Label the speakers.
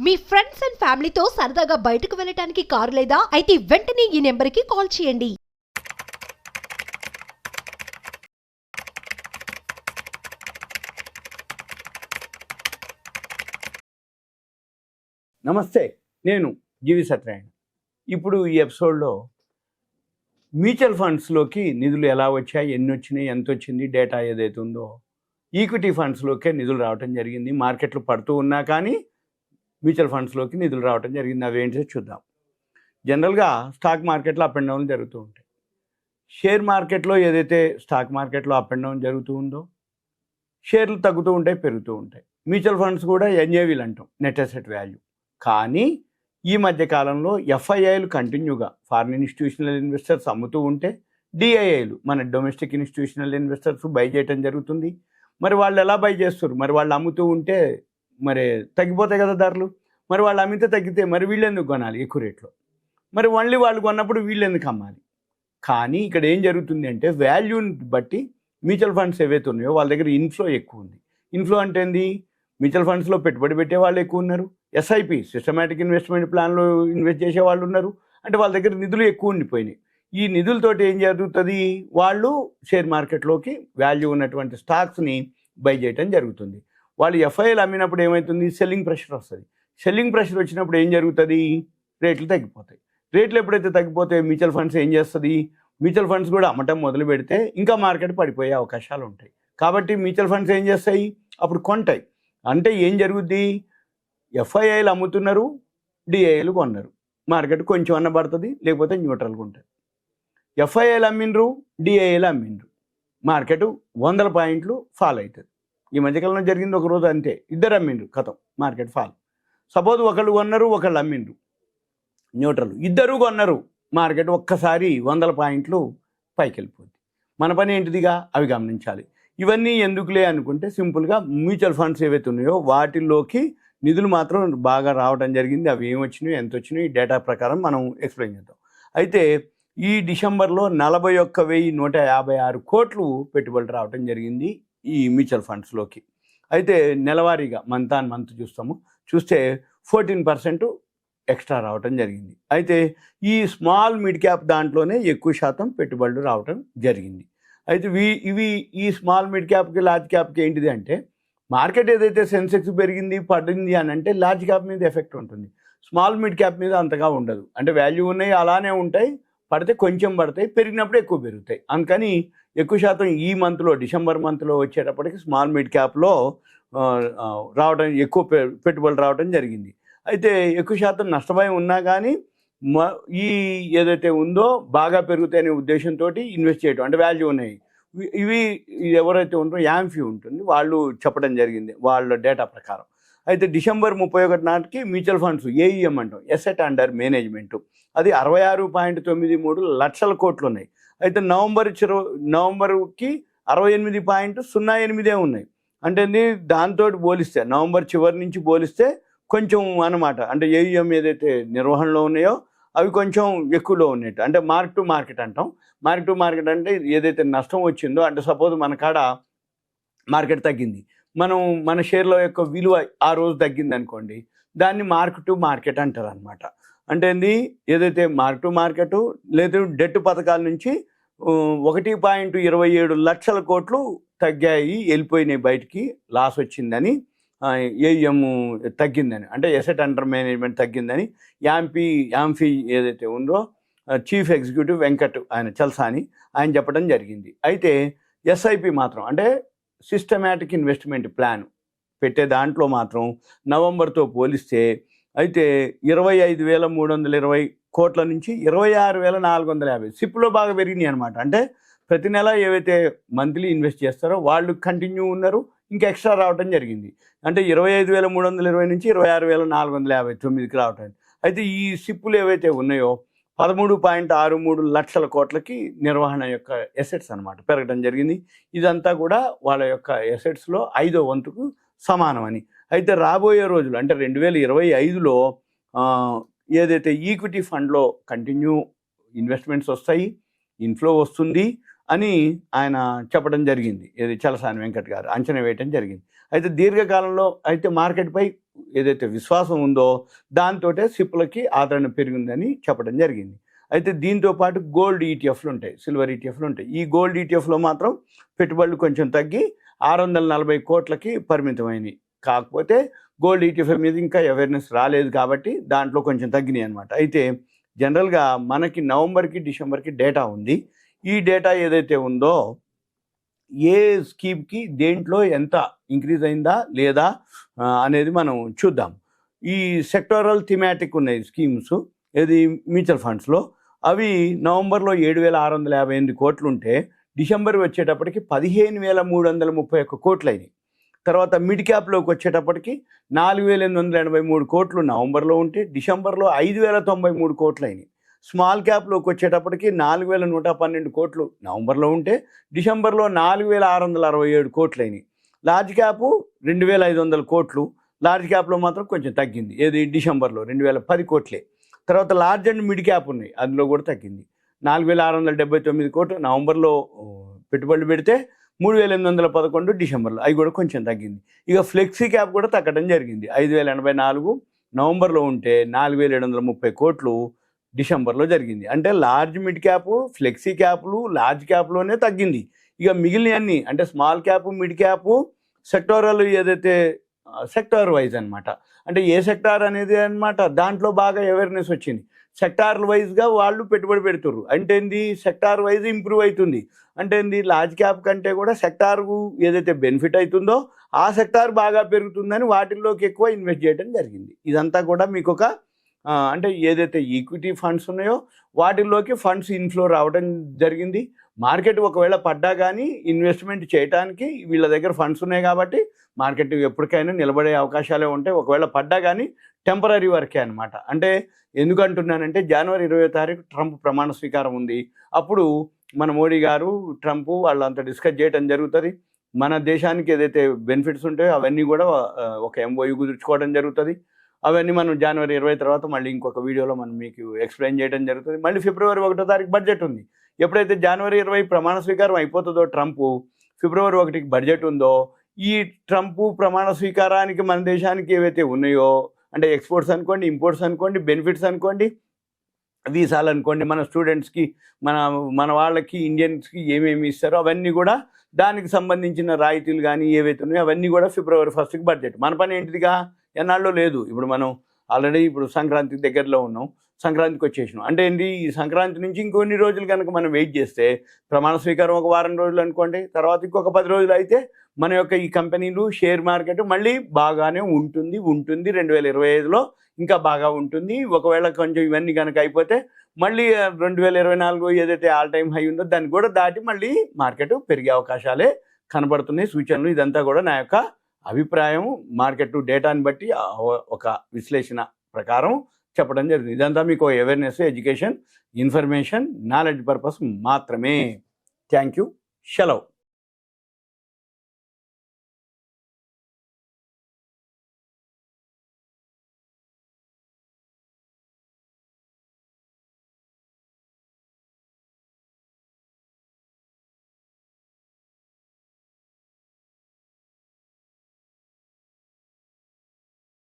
Speaker 1: Me friends and ఫ్యామిలీతో సరదాగా బయటకు వెళ్ళటానికి కారు లేదా అయితే వెంటనే ఈ నెంబర్కి కాల్ చేయండి.
Speaker 2: నమస్తే, నేను జీవి సత్యనారాయణ. ఇప్పుడు ఈ ఎపిసోడ్లో మ్యూచువల్ ఫండ్స్లోకి నిధులు ఎలా వచ్చాయి, ఎన్ని వచ్చినాయి, ఎంత వచ్చింది డేటా ఏదైతే ఉందో ఈక్విటీ ఫండ్స్లోకే నిధులు రావటం జరిగింది. మార్కెట్లు పడుతూ ఉన్నా కానీ మ్యూచువల్ ఫండ్స్లోకి నిధులు రావటం జరిగింది. అవి ఏంటో చూద్దాం. జనరల్గా స్టాక్ మార్కెట్లో అప్ అండ్ డౌన్ జరుగుతూ ఉంటాయి. షేర్ మార్కెట్లో ఏదైతే స్టాక్ మార్కెట్లో అప్ అండ్ డౌన్ జరుగుతూ ఉందో షేర్లు తగ్గుతూ ఉంటాయి, పెరుగుతూ ఉంటాయి. మ్యూచువల్ ఫండ్స్ కూడా ఎన్ఏవీలు అంటాం, నెట్ అసెట్ వాల్యూ. కానీ ఈ మధ్య కాలంలో ఎఫ్ఐఐలు కంటిన్యూగా ఫారిన్ ఇన్స్టిట్యూషనల్ ఇన్వెస్టర్స్ అమ్ముతూ ఉంటే డిఐఐలు మన డొమెస్టిక్ ఇన్స్టిట్యూషనల్ ఇన్వెస్టర్స్ బై చేయటం జరుగుతుంది. మరి వాళ్ళు ఎలా బై చేస్తారు? మరి వాళ్ళు అమ్ముతూ ఉంటే మరి తగ్గిపోతాయి కదా ధరలు. మరి వాళ్ళు అమ్మితే తగ్గితే మరి వీళ్ళు ఎందుకు కొనాలి ఎక్కువ రేట్లో? మరి ఓన్లీ వాళ్ళు కొన్నప్పుడు వీళ్ళు ఎందుకు అమ్మాలి? కానీ ఇక్కడ ఏం జరుగుతుంది అంటే వాల్యూని బట్టి మ్యూచువల్ ఫండ్స్ ఏవైతే ఉన్నాయో వాళ్ళ దగ్గర ఇన్ఫ్లో ఎక్కువ ఉంది. ఇన్ఫ్లో అంటే ఏంది? మ్యూచువల్ ఫండ్స్లో పెట్టుబడి పెట్టే వాళ్ళు ఎక్కువ ఉన్నారు. ఎస్ఐపి సిస్టమేటిక్ ఇన్వెస్ట్మెంట్ ప్లాన్లో ఇన్వెస్ట్ చేసే వాళ్ళు ఉన్నారు. అంటే వాళ్ళ దగ్గర నిధులు ఎక్కువ ఉండిపోయినాయి. ఈ నిధులతోటి ఏం జరుగుతుంది? వాళ్ళు షేర్ మార్కెట్లోకి వాల్యూ ఉన్నటువంటి స్టాక్స్ని బై చేయటం జరుగుతుంది. వాళ్ళు ఎఫ్ఐఐలు అమ్మినప్పుడు ఏమవుతుంది? సెల్లింగ్ ప్రెషర్ వస్తుంది. సెల్లింగ్ ప్రెషర్ వచ్చినప్పుడు ఏం జరుగుతుంది? రేట్లు తగ్గిపోతాయి. రేట్లు ఎప్పుడైతే తగ్గిపోతాయి మ్యూచువల్ ఫండ్స్ ఏం చేస్తుంది? మ్యూచువల్ ఫండ్స్ కూడా అమ్మటం మొదలు పెడితే ఇంకా మార్కెట్ పడిపోయే అవకాశాలు ఉంటాయి. కాబట్టి మ్యూచువల్ ఫండ్స్ ఏం చేస్తాయి? అప్పుడు కొంటాయి. అంటే ఏం జరుగుద్ది? ఎఫ్ఐఐలు అమ్ముతున్నారు, డిఐఐలు కొన్నారు. మార్కెట్ కొంచెం అన్న పడుతుంది, లేకపోతే న్యూట్రల్గా ఉంటుంది. ఎఫ్ఐఐలు అమ్మిండ్రు, డిఐఐలు అమ్మిండ్రు, మార్కెట్ 100 పాయింట్లు ఫాల్ అవుతుంది. ఈ మధ్యకాలంలో జరిగింది ఒక రోజు అంతే. ఇద్దరు అమ్మిండ్రు, కథం, మార్కెట్ ఫాల్. సపోజ్ ఒకళ్ళు కొన్నారు, ఒకళ్ళు అమ్మిండ్రు, న్యూట్రల్. ఇద్దరు కొన్నారు, మార్కెట్ ఒక్కసారి 100 పాయింట్లు పైకి వెళ్ళిపోద్ది. మన పని ఏంటిదిగా? అవి గమనించాలి. ఇవన్నీ ఎందుకులే అనుకుంటే సింపుల్గా మ్యూచువల్ ఫండ్స్ ఏవైతే ఉన్నాయో వాటిల్లోకి నిధులు మాత్రం బాగా రావడం జరిగింది. అవి ఏమి వచ్చినాయో, ఎంత వచ్చినాయో ఈ డేటా ప్రకారం మనం ఎక్స్ప్లెయిన్ చేద్దాం. అయితే ఈ డిసెంబర్లో 41,156 కోట్లు పెట్టుబడులు రావడం జరిగింది ఈ మ్యూచువల్ ఫండ్స్లోకి. అయితే నెలవారీగా మంత్ ఆన్ మంత్ చూస్తే 14% ఎక్స్ట్రా రావటం జరిగింది. అయితే ఈ స్మాల్ మిడ్ క్యాప్ దాంట్లోనే ఎక్కువ శాతం పెట్టుబడులు రావటం జరిగింది. అయితే ఈ స్మాల్ మిడ్ క్యాప్కి లార్జ్ క్యాప్కి ఏంటిది అంటే మార్కెట్ ఏదైతే సెన్సెక్స్ పెరిగింది పడింది అని అంటే లార్జ్ క్యాప్ మీద ఎఫెక్ట్ ఉంటుంది, స్మాల్ మిడ్ క్యాప్ మీద అంతగా ఉండదు. అంటే వాల్యూ ఉన్నాయి, అలానే ఉంటాయి, పడితే కొంచెం పడతాయి, పెరిగినప్పుడు ఎక్కువ పెరుగుతాయి. అందుకని ఎక్కువ శాతం ఈ మంత్లో డిసెంబర్ మంత్లో వచ్చేటప్పటికి స్మాల్ మిడ్ క్యాప్లో రావడం, ఎక్కువ పెట్టుబడులు రావడం జరిగింది. అయితే ఎక్కువ శాతం నష్టభయం ఉన్నా కానీ ఈ ఏదైతే ఉందో బాగా పెరుగుతాయనే ఉద్దేశంతో ఇన్వెస్ట్ చేయడం, అంటే వాల్యూ ఉన్నాయి. ఇవి ఎవరైతే ఉంటారో యాంఫీ ఉంటుంది, వాళ్ళు చెప్పడం జరిగింది వాళ్ళ డేటా ప్రకారం. అయితే డిసెంబర్ 31 నాటికి మ్యూచువల్ ఫండ్స్ ఏఈఎం అంటాం, ఎసెట్ అండర్ మేనేజ్మెంట్, అది 66.93 లక్షల కోట్లు ఉన్నాయి. అయితే నవంబర్కి 68.08 ఉన్నాయి. అంటే దాంతో పోలిస్తే నవంబర్ చివరి నుంచి పోలిస్తే కొంచెం అన్నమాట. అంటే ఏఈఎం ఏదైతే నిర్వహణలో ఉన్నాయో అవి కొంచెం ఎక్కువలో ఉన్నట్టు. అంటే మార్క్ టు మార్కెట్ అంటాం. మార్క్ టు మార్కెట్ అంటే ఏదైతే నష్టం వచ్చిందో, అంటే సపోజ్ మన కాడ మార్కెట్ తగ్గింది, మన షేర్ల యొక్క విలువ ఆ రోజు తగ్గింది అనుకోండి, దాన్ని మార్క్ టు మార్కెట్ అంటారు అనమాట. అంటే ఏదైతే మార్క్ టు మార్కెట్ లేదా డెట్ పథకాల నుంచి 1.27 లక్షల కోట్లు తగ్గాయి, వెళ్ళిపోయినాయి బయటికి, లాస్ వచ్చిందని, ఏఎం తగ్గిందని, అంటే ఎసెట్ అండర్ మేనేజ్మెంట్ తగ్గిందని యాంఫీ ఏదైతే ఉందో చీఫ్ ఎగ్జిక్యూటివ్ వెంకట్ చల్సాని ఆయన చెప్పడం జరిగింది. అయితే ఎస్ఐపి మాత్రం, అంటే సిస్టమేటిక్ ఇన్వెస్ట్మెంట్ ప్లాన్ పెట్టే దాంట్లో మాత్రం నవంబర్తో పోలిస్తే అయితే 25,320 కోట్ల నుంచి 26,450 సిప్లో బాగా పెరిగినాయి అనమాట. అంటే ప్రతి నెల ఏవైతే మంత్లీ ఇన్వెస్ట్ చేస్తారో వాళ్ళు కంటిన్యూ ఉన్నారు, ఇంకా ఎక్స్ట్రా రావడం జరిగింది. అంటే 25,320 నుంచి 26,459కి రావటం. అయితే ఈ సిప్పులు ఏవైతే ఉన్నాయో 13.63 లక్షల కోట్లకి నిర్వహణ యొక్క ఎసెట్స్ అనమాట పెరగడం జరిగింది. ఇదంతా కూడా వాళ్ళ యొక్క ఎసెట్స్లో 5వ వంతుకు సమానమని. అయితే రాబోయే రోజులు అంటే 2025లో ఏదైతే ఈక్విటీ ఫండ్లో కంటిన్యూ ఇన్వెస్ట్మెంట్స్ వస్తాయి, ఇన్ఫ్లో వస్తుంది. అని ఆయన చెప్పడం జరిగింది. ఇది చలసాని వెంకట్ గారు అంచనా వేయటం జరిగింది. అయితే దీర్ఘకాలంలో అయితే మార్కెట్పై ఏదైతే విశ్వాసం ఉందో దాంతోటే సిప్లకి ఆదరణ పెరిగిందని చెప్పడం జరిగింది. అయితే దీంతో పాటు గోల్డ్ ఈటీఎఫ్లు ఉంటాయి, సిల్వర్ ఈటీఎఫ్లు ఉంటాయి. ఈ గోల్డ్ ఈటీఎఫ్లో మాత్రం పెట్టుబడులు కొంచెం తగ్గి 640 కోట్లకి పరిమితమైనవి. కాకపోతే గోల్డ్ ఈటీఎఫ్ మీద ఇంకా అవేర్నెస్ రాలేదు కాబట్టి దాంట్లో కొంచెం తగ్గినాయి అనమాట. అయితే జనరల్గా మనకి నవంబర్కి డిసెంబర్కి డేటా ఉంది. ఈ డేటా ఏదైతే ఉందో ఏ స్కీమ్కి దేంట్లో ఎంత ఇంక్రీజ్ అయిందా లేదా అనేది మనం చూద్దాం. ఈ సెక్టోరల్ థిమాటిక్ ఉన్నాయి స్కీమ్స్ ఏది మ్యూచువల్ ఫండ్స్లో, అవి నవంబర్లో 7,658 కోట్లు ఉంటే డిసెంబర్ వచ్చేటప్పటికి 15,331 కోట్లు అయినాయి. తర్వాత మిడ్ క్యాప్లోకి వచ్చేటప్పటికి 4,883 కోట్లు నవంబర్లో ఉంటే డిసెంబర్లో 5,093 కోట్లు అయినాయి. స్మాల్ క్యాప్లోకి వచ్చేటప్పటికి 4,112 కోట్లు నవంబర్లో ఉంటే డిసెంబర్లో 4,667 కోట్లు అయినాయి. లార్జ్ క్యాపు 2,500 కోట్లు, లార్జ్ క్యాప్లో మాత్రం కొంచెం తగ్గింది. ఏది డిసెంబర్లో 2,010 కోట్లే. తర్వాత లార్జ్ అండ్ మిడ్ క్యాప్ ఉన్నాయి, అందులో కూడా తగ్గింది. 4,679 కోట్లు నవంబర్లో పెట్టుబడులు పెడితే 3,811 డిసెంబర్లో, అవి కూడా కొంచెం తగ్గింది. ఇక ఫ్లెక్సీ క్యాప్ కూడా తగ్గడం జరిగింది. 5,084 నవంబర్లో ఉంటే 4,730 కోట్లు డిసెంబర్లో జరిగింది. అంటే లార్జ్ మిడ్ క్యాపు, ఫ్లెక్సీ క్యాప్లు లార్జ్ క్యాప్లోనే తగ్గింది. ఇక మిగిలినవన్నీ అంటే small cap, mid cap, sectoral ఏదైతే సెక్టార్ వైజ్ అనమాట, అంటే ఏ సెక్టార్ అనేది అనమాట దాంట్లో బాగా అవేర్నెస్ వచ్చింది. సెక్టార్ వైజ్గా వాళ్ళు పెట్టుబడి పెడుతుర్రు. అంటే ఏంది, సెక్టార్ వైజ్ ఇంప్రూవ్ అవుతుంది. అంటే ఏంది, లార్జ్ క్యాప్ కంటే కూడా సెక్టార్కు ఏదైతే బెనిఫిట్ అవుతుందో ఆ సెక్టార్ బాగా పెరుగుతుందని వాటిల్లోకి ఎక్కువ ఇన్వెస్ట్ చేయడం జరిగింది. ఇదంతా కూడా మీకు ఒక అంటే ఏదైతే ఈక్విటీ ఫండ్స్ ఉన్నాయో వాటిల్లోకి ఫండ్స్ ఇన్ఫ్లో రావడం జరిగింది. మార్కెట్ ఒకవేళ పడ్డా కానీ ఇన్వెస్ట్మెంట్ చేయడానికి వీళ్ళ దగ్గర ఫండ్స్ ఉన్నాయి కాబట్టి మార్కెట్ ఎప్పటికైనా నిలబడే అవకాశాలే ఉంటాయి. ఒకవేళ పడ్డా కానీ టెంపరీ వర్కే అనమాట. అంటే ఎందుకంటున్నానంటే జనవరి 20వ తారీఖు ట్రంప్ ప్రమాణ స్వీకారం ఉంది. అప్పుడు మన మోడీ గారు ట్రంప్ వాళ్ళంతా డిస్కస్ చేయడం జరుగుతుంది. మన దేశానికి ఏదైతే బెనిఫిట్స్ ఉంటాయో అవన్నీ కూడా ఒక ఎంఓయూ కుదుర్చుకోవడం జరుగుతుంది. అవన్నీ మనం జనవరి 20 తర్వాత మళ్ళీ ఇంకొక వీడియోలో మనం మీకు ఎక్స్ప్లెయిన్ చేయడం జరుగుతుంది. మళ్ళీ ఫిబ్రవరి 1వ తారీఖు బడ్జెట్ ఉంది. ఎప్పుడైతే జనవరి 20 ప్రమాణ స్వీకారం అయిపోతుందో ట్రంప్, ఫిబ్రవరి 1కి బడ్జెట్ ఉందో, ఈ ట్రంప్ ప్రమాణ స్వీకారానికి మన దేశానికి ఏవైతే ఉన్నాయో అంటే ఎక్స్పోర్ట్స్ అనుకోండి, ఇంపోర్ట్స్ అనుకోండి, బెనిఫిట్స్ అనుకోండి, వీసాలు అనుకోండి, మన స్టూడెంట్స్కి మన వాళ్ళకి ఇండియన్స్కి ఏమేమి ఇస్తారో అవన్నీ కూడా దానికి సంబంధించిన రాయితీలు కానీ ఏవైతే ఉన్నాయో అవన్నీ కూడా ఫిబ్రవరి 1కి బడ్జెట్. మన పని ఏంటిదిగా ఎన్నాళ్ళో లేదు. ఇప్పుడు మనం ఆల్రెడీ ఇప్పుడు సంక్రాంతికి దగ్గరలో ఉన్నాం, సంక్రాంతికి వచ్చేసినాం. అంటే ఏంటి, ఈ సంక్రాంతి నుంచి ఇంకొన్ని రోజులు కనుక మనం వెయిట్ చేస్తే ప్రమాణ స్వీకారం ఒక వారం రోజులు అనుకోండి, తర్వాత ఇంకొక 10 రోజులు అయితే మన యొక్క ఈ కంపెనీలు షేర్ మార్కెట్ మళ్ళీ బాగానే ఉంటుంది 2025లో ఇంకా బాగా ఉంటుంది. ఒకవేళ కొంచెం ఇవన్నీ కనుక అయిపోతే మళ్ళీ 2024 ఏదైతే ఆల్ టైమ్ హై ఉందో దాన్ని కూడా దాటి మళ్ళీ మార్కెట్ పెరిగే అవకాశాలే కనబడుతున్నాయి, సూచనలు. ఇదంతా కూడా నా యొక్క అభిప్రాయం, మార్కెట్ డేటాని బట్టి ఒక విశ్లేషణ ప్రకారం చెప్పడం జరిగింది. ఇదంతా మీకు awareness, education, information, knowledge purpose మాత్రమే. Thank you. సెలవు.